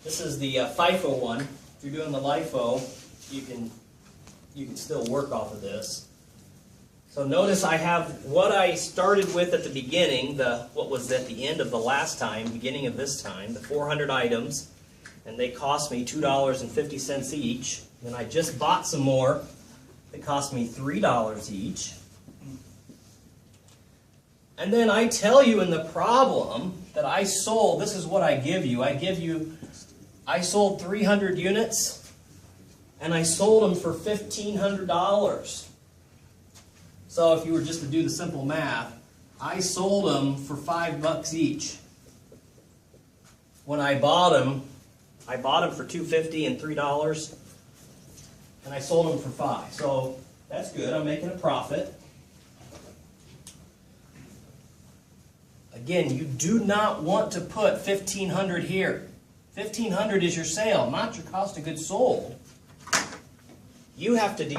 This is the FIFO one. If you're doing the LIFO, you can still work off of this. So notice I have what I started with at the beginning, what was at the end of the last time, beginning of this time, the 400 items, and they cost me $2.50 each. Then I just bought some more. They cost me $3 each. And then I tell you in the problem that I sold, this is what I give you. I sold 300 units, and I sold them for $1,500. So if you were just to do the simple math, I sold them for $5 each. When I bought them for $2.50 and $3, and I sold them for $5. So that's good. I'm making a profit. Again, you do not want to put $1,500 here. $1,500 is your sale, not your cost of goods sold. You have to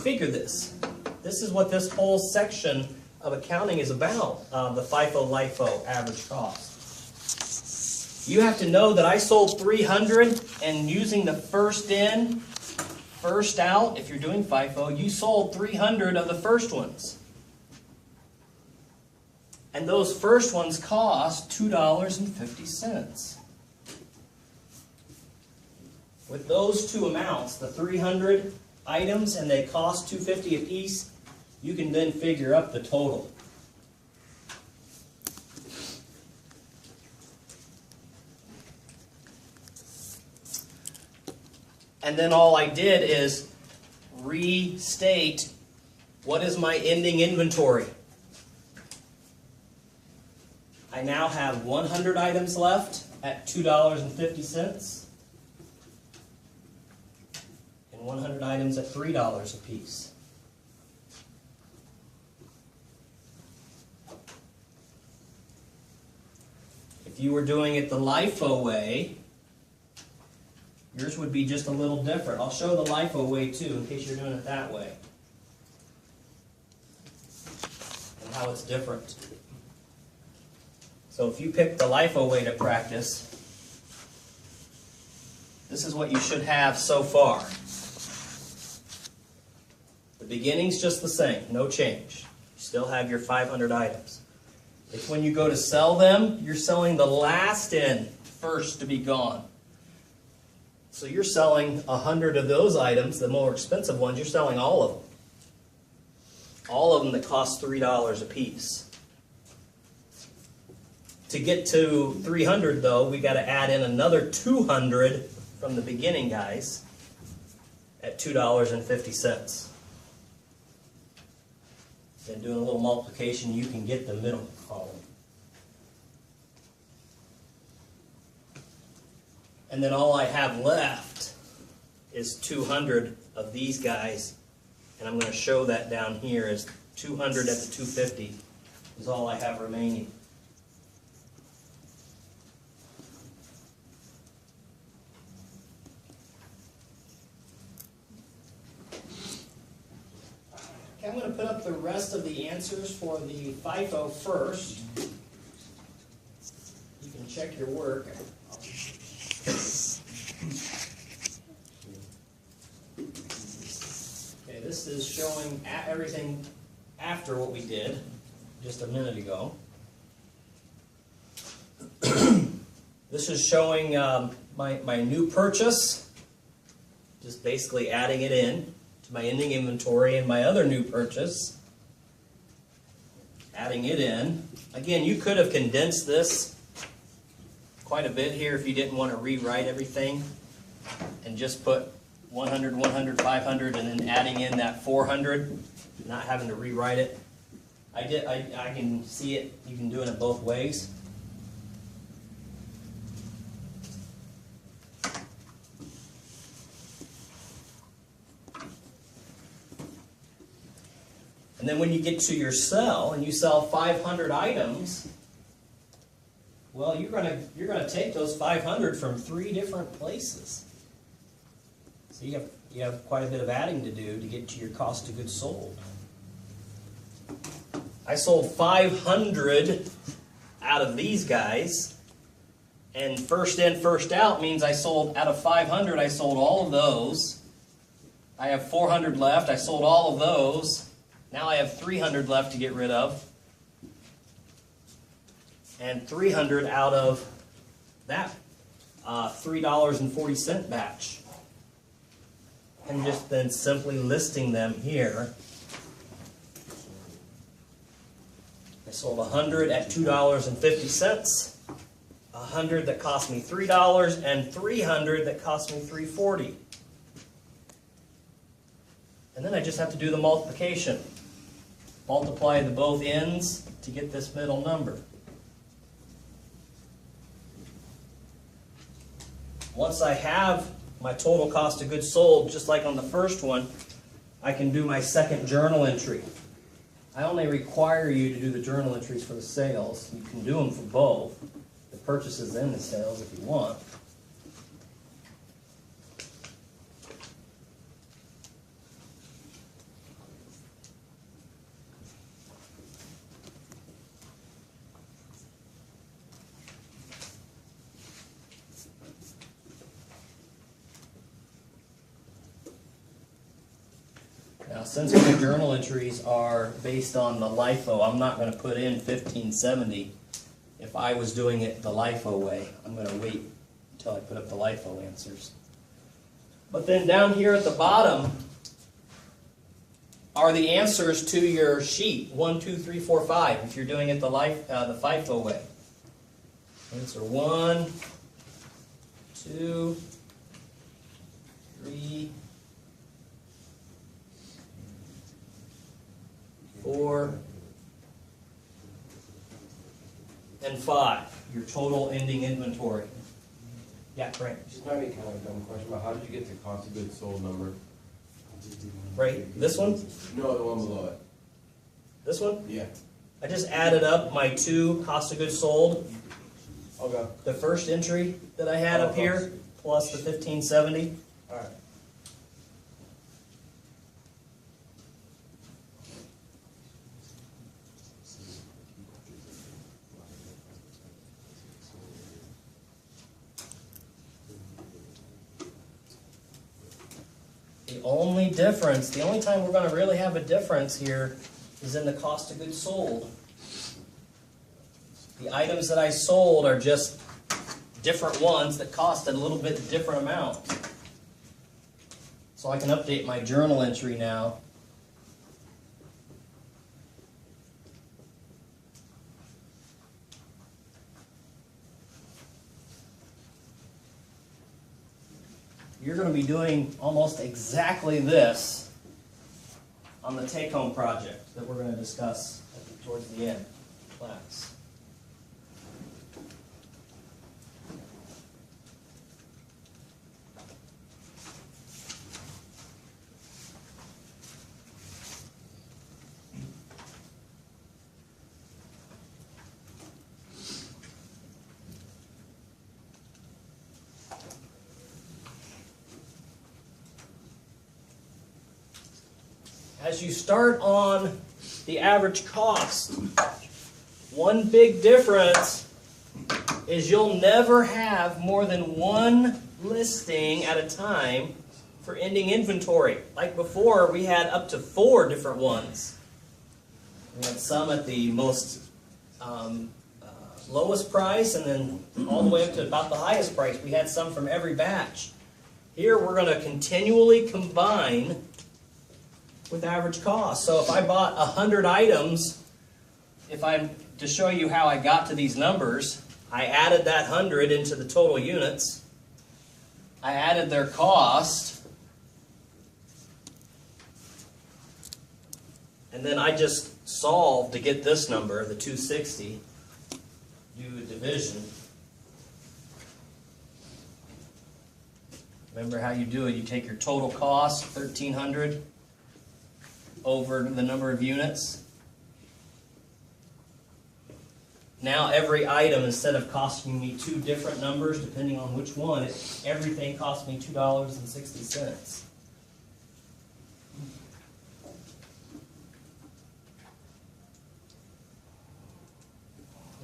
figure this. This is what this whole section of accounting is about, the FIFO, LIFO, average cost. You have to know that I sold 300, and using the first in, first out, if you're doing FIFO, you sold 300 of the first ones. And those first ones cost $2.50. With those two amounts, the 300 items, and they cost $2.50 a piece, you can then figure up the total. And then all I did is restate what is my ending inventory. I now have 100 items left at $2.50. 100 items at $3 a piece. If you were doing it the LIFO way, yours would be just a little different. I'll show the LIFO way too, in case you're doing it that way, and how it's different. So if you pick the LIFO way to practice, this is what you should have so far. The beginning's just the same, no change. You still have your 500 items. It's when you go to sell them, you're selling the last in first to be gone. So you're selling 100 of those items, the more expensive ones, you're selling all of them. All of them that cost $3 a piece. To get to 300 though, we got to add in another 200 from the beginning guys at $2.50. Then doing a little multiplication, you can get the middle column. And then all I have left is 200 of these guys, and I'm going to show that down here as 200 at the 250 is all I have remaining. I'm going to put up the rest of the answers for the FIFO first. You can check your work. Okay, this is showing everything after what we did just a minute ago. This is showing my new purchase, just basically adding it in to my ending inventory, and my other new purchase, adding it in. Again, you could have condensed this quite a bit here if you didn't want to rewrite everything and just put 100, 100, 500, and then adding in that 400, not having to rewrite it. I can see it, you can do it in both ways. And then when you get to your sell and you sell 500 items, well, you're gonna take those 500 from 3 different places. So you have quite a bit of adding to do to get to your cost of goods sold. I sold 500 out of these guys, And first in, first out means I sold, out of 500, I sold all of those. I have 400 left. I sold all of those. Now I have 300 left to get rid of. And 300 out of that $3.40 batch. And just then simply listing them here. I sold 100 at $2.50, 100 that cost me $3, and 300 that cost me $3.40. And then I just have to do the multiplication. Multiply the both ends to get this middle number. Once I have my total cost of goods sold, just like on the first one, I can do my second journal entry. I only require you to do the journal entries for the sales. You can do them for both, the purchases and the sales if you want. Now, since my journal entries are based on the LIFO, I'm not going to put in 1570 if I was doing it the LIFO way. I'm going to wait until I put up the LIFO answers. But then down here at the bottom are the answers to your sheet, 1, 2, 3, 4, 5, if you're doing it the FIFO way. Answer 1, 2, 3, 4, and 5, your total ending inventory. Yeah, Frank. This might be kind of a dumb question, but how did you get the cost of goods sold number? Right, this one? No, the one below it. This one? Yeah. I just added up my two cost of goods sold. Okay. The first entry that I had up here, plus the 1570. All right. The only difference, the only time we're going to really have a difference here is in the cost of goods sold. The items that I sold are just different ones that cost a little bit different amount. So I can update my journal entry now. You're going to be doing almost exactly this on the take-home project that we're going to discuss towards the end of class. As you start on the average cost, one big difference is you'll never have more than one listing at a time for ending inventory. Like before, we had up to 4 different ones. We had some at the most lowest price and then all the way up to about the highest price. We had some from every batch. Here we're going to continually combine with average cost. So if I bought 100 items, if I'm to show you how I got to these numbers, I added that 100 into the total units. I added their cost. And then I just solved to get this number, the 260. Do a division. Remember how you do it. You take your total cost, 1,300, over the number of units. Now every item, instead of costing me 2 different numbers, depending on which one, everything cost me $2.60.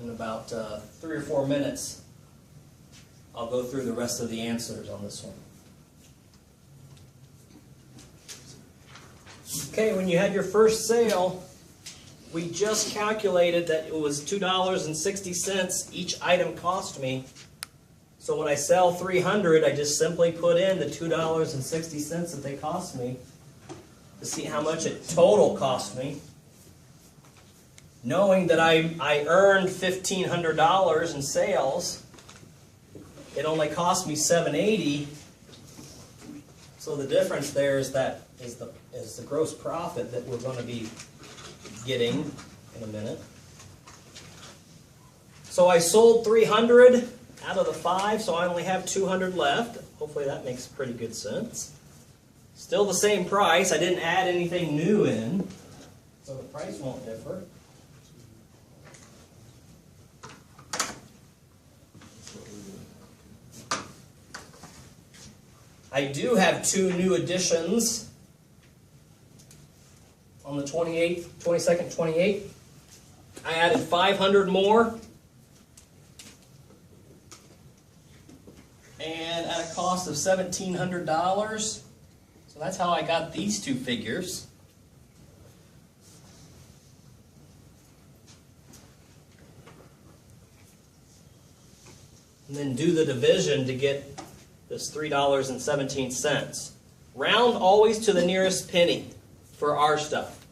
In about 3 or 4 minutes, I'll go through the rest of the answers on this one. Okay, when you had your first sale, we just calculated that it was $2.60 each item cost me. So when I sell 300, I just simply put in the $2.60 that they cost me to see how much it total cost me. Knowing that I earned $1,500 in sales, it only cost me $780. So the difference there is the gross profit that we're going to be getting in a minute. So I sold 300 out of the 5, so I only have 200 left. Hopefully that makes pretty good sense. Still the same price. I didn't add anything new in, so the price won't differ. I do have 2 new additions on the 22nd, 28th. I added 500 more. And at a cost of $1,700. So that's how I got these 2 figures. And then do the division to get this $3.17. Round always to the nearest penny for our stuff.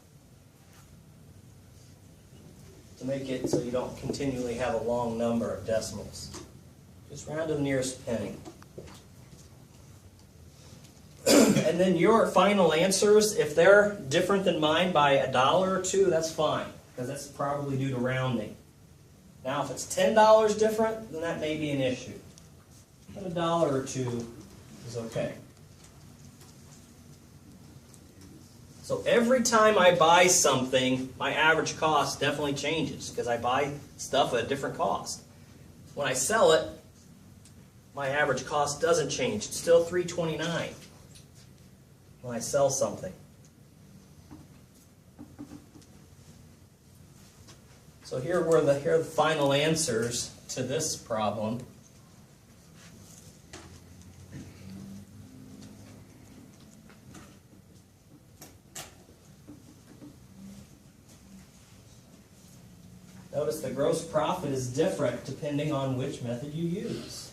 To make it so you don't continually have a long number of decimals. Just round to the nearest penny. And then your final answers, if they're different than mine by $1 or 2, that's fine, because that's probably due to rounding. Now, if it's $10 different, then that may be an issue. But $1 or 2 is okay. So every time I buy something, my average cost definitely changes, because I buy stuff at a different cost. When I sell it, my average cost doesn't change. It's still $3.29 when I sell something. So here are the final answers to this problem. Notice the gross profit is different depending on which method you use.